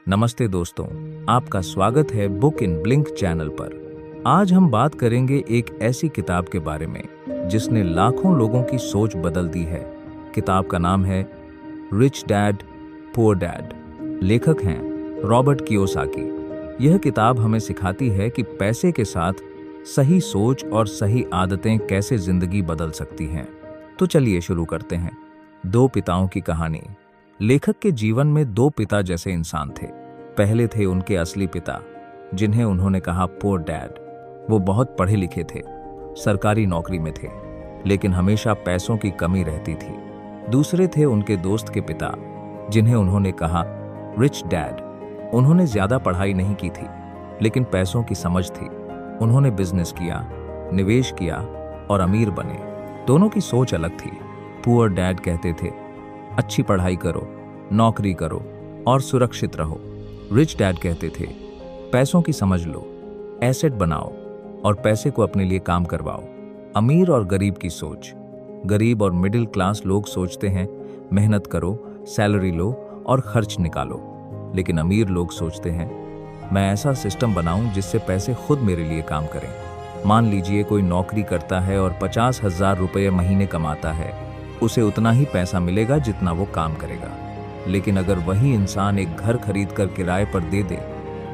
नमस्ते दोस्तों, आपका स्वागत है बुक इन ब्लिंक चैनल पर। आज हम बात करेंगे एक ऐसी किताब के बारे में जिसने लाखों लोगों की सोच बदल दी है। किताब का नाम है रिच डैड पुअर डैड। लेखक हैं रॉबर्ट कियोसाकी। यह किताब हमें सिखाती है कि पैसे के साथ सही सोच और सही आदतें कैसे जिंदगी बदल सकती हैं। तो चलिए शुरू करते हैं। दो पिताओं की कहानी। लेखक के जीवन में दो पिता जैसे इंसान थे। पहले थे उनके असली पिता, जिन्हें उन्होंने कहा पुअर डैड। वो बहुत पढ़े लिखे थे, सरकारी नौकरी में थे, लेकिन हमेशा पैसों की कमी रहती थी। दूसरे थे उनके दोस्त के पिता, जिन्हें उन्होंने कहा रिच डैड। उन्होंने ज्यादा पढ़ाई नहीं की थी, लेकिन पैसों की समझ थी। उन्होंने बिजनेस किया, निवेश किया और अमीर बने। दोनों की सोच अलग थी। पुअर डैड कहते थे अच्छी पढ़ाई करो, नौकरी करो और सुरक्षित रहो। रिच डैड कहते थे पैसों की समझ लो, एसेट बनाओ और पैसे को अपने लिए काम करवाओ। अमीर और गरीब की सोच। गरीब और मिडिल क्लास लोग सोचते हैं मेहनत करो, सैलरी लो और खर्च निकालो। लेकिन अमीर लोग सोचते हैं मैं ऐसा सिस्टम बनाऊं जिससे पैसे खुद मेरे लिए काम करें। मान लीजिए कोई नौकरी करता है और 50,000 रुपये महीने कमाता है। उसे उतना ही पैसा मिलेगा जितना वो काम करेगा। लेकिन अगर वही इंसान एक घर खरीद कर किराए पर दे दे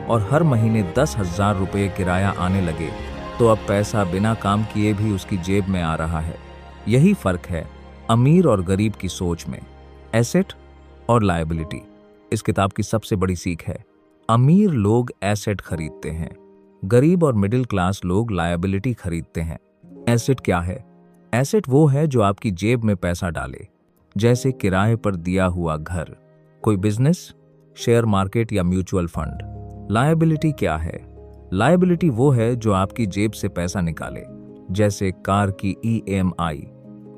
और हर महीने 10,000 रुपये किराया आने लगे, तो अब पैसा बिना काम किए भी उसकी जेब में आ रहा है। यही फर्क है अमीर और गरीब की सोच में, एसेट और लायबिलिटी। इस किताब की सबसे बड़ी सीख है अमीर लोग एसेट खरीदते हैं, गरीब और मिडिल क्लास लोग लायबिलिटी खरीदते हैं। एसेट क्या है? एसेट वो है जो आपकी जेब में पैसा डाले, जैसे किराए पर दिया हुआ घर, कोई बिजनेस, शेयर मार्केट या म्यूचुअल फंड। लायबिलिटी क्या है? लायबिलिटी वो है जो आपकी जेब से पैसा निकाले, जैसे कार की EMI,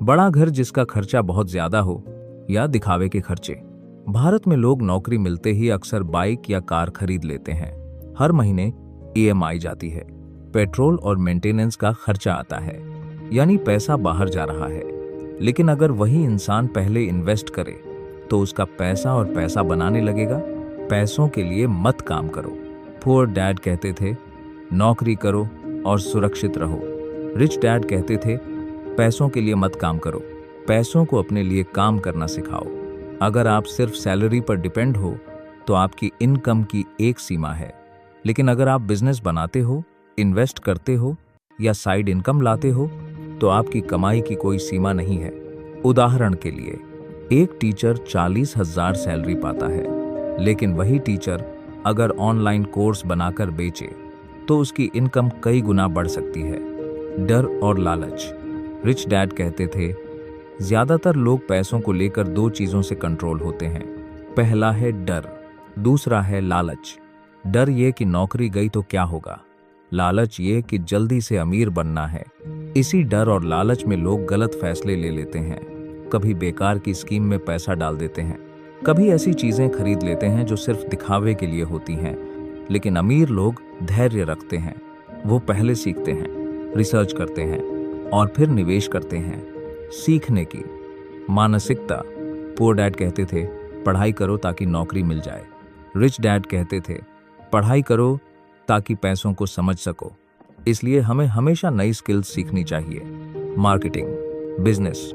बड़ा घर जिसका खर्चा बहुत ज्यादा हो या दिखावे के खर्चे। भारत में लोग नौकरी मिलते ही अक्सर बाइक या कार खरीद लेते हैं। हर महीने EMI जाती है, पेट्रोल और मेंटेनेंस का खर्चा आता है, यानी पैसा बाहर जा रहा है। लेकिन अगर वही इंसान पहले इन्वेस्ट करे तो उसका पैसा और पैसा बनाने लगेगा। पैसों के लिए मत काम करो। पुअर डैड कहते थे नौकरी करो और सुरक्षित रहो। रिच डैड कहते थे पैसों के लिए मत काम करो, पैसों को अपने लिए काम करना सिखाओ। अगर आप सिर्फ सैलरी पर डिपेंड हो तो आपकी इनकम की एक सीमा है, लेकिन अगर आप बिजनेस बनाते हो, इन्वेस्ट करते हो या साइड इनकम लाते हो तो आपकी कमाई की कोई सीमा नहीं है। उदाहरण के लिए, एक टीचर 40,000 सैलरी पाता है, लेकिन वही टीचर अगर ऑनलाइन कोर्स बनाकर बेचे तो उसकी इनकम कई गुना बढ़ सकती है। डर और लालच। रिच डैड कहते थे ज्यादातर लोग पैसों को लेकर दो चीजों से कंट्रोल होते हैं। पहला है डर, दूसरा है लालच। डर ये कि नौकरी गई तो क्या होगा, लालच ये कि जल्दी से अमीर बनना है। इसी डर और लालच में लोग गलत फैसले ले लेते हैं। कभी बेकार की स्कीम में पैसा डाल देते हैं, कभी ऐसी चीजें खरीद लेते हैं जो सिर्फ दिखावे के लिए होती हैं। लेकिन अमीर लोग धैर्य रखते हैं। वो पहले सीखते हैं, रिसर्च करते हैं और फिर निवेश करते हैं। सीखने की मानसिकता। पुअर डैड कहते थे पढ़ाई करो ताकि नौकरी मिल जाए। रिच डैड कहते थे पढ़ाई करो ताकि पैसों को समझ सको। इसलिए हमें हमेशा नई स्किल्स सीखनी चाहिए। Marketing, business,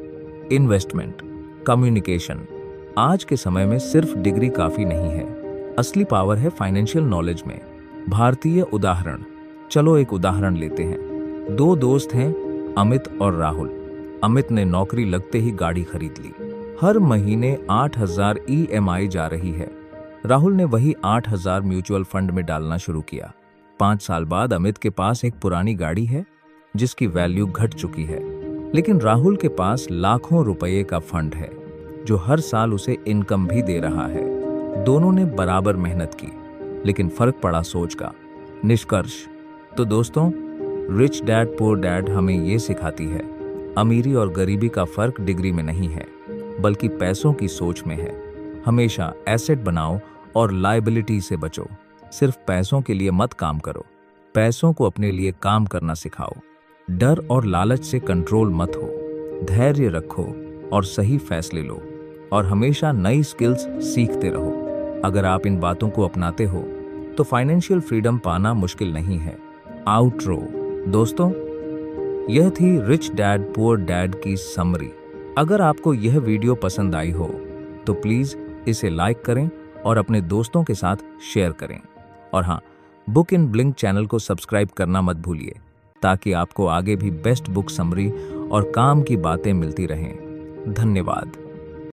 investment, communication. आज के समय में सिर्फ डिग्री काफी नहीं है, असली पावर है फाइनेंशियल नॉलेज में। भारतीय उदाहरण। चलो एक उदाहरण लेते हैं। दो दोस्त हैं, अमित और राहुल। अमित ने नौकरी लगते ही गाड़ी खरीद ली। हर महीने 8,000 EMI जा रही है। राहुल ने वही 8,000 म्यूचुअल फंड में डालना शुरू किया। 5 साल बाद अमित के पास एक पुरानी गाड़ी है जिसकी वैल्यू घट चुकी है, लेकिन राहुल के पास लाखों रुपए का फंड है जो हर साल उसे इनकम भी दे रहा है। दोनों ने बराबर मेहनत की, लेकिन फर्क पड़ा सोच का। निष्कर्ष। तो दोस्तों, रिच डैड पुअर डैड हमें ये सिखाती है अमीरी और गरीबी का फर्क डिग्री में नहीं है, बल्कि पैसों की सोच में है। हमेशा एसेट बनाओ और लायबिलिटी से बचो। सिर्फ पैसों के लिए मत काम करो, पैसों को अपने लिए काम करना सिखाओ। डर और लालच से कंट्रोल मत हो। धैर्य रखो और सही फैसले लो, और हमेशा नई स्किल्स सीखते रहो। अगर आप इन बातों को अपनाते हो तो फाइनेंशियल फ्रीडम पाना मुश्किल नहीं है। आउटरो। दोस्तों, यह थी रिच डैड पुअर डैड की समरी। अगर आपको यह वीडियो पसंद आई हो तो प्लीज इसे लाइक करें और अपने दोस्तों के साथ शेयर करें। और हाँ, बुक इन ब्लिंक चैनल को सब्सक्राइब करना मत भूलिए ताकि आपको आगे भी बेस्ट बुक समरी और काम की बातें मिलती रहें। धन्यवाद।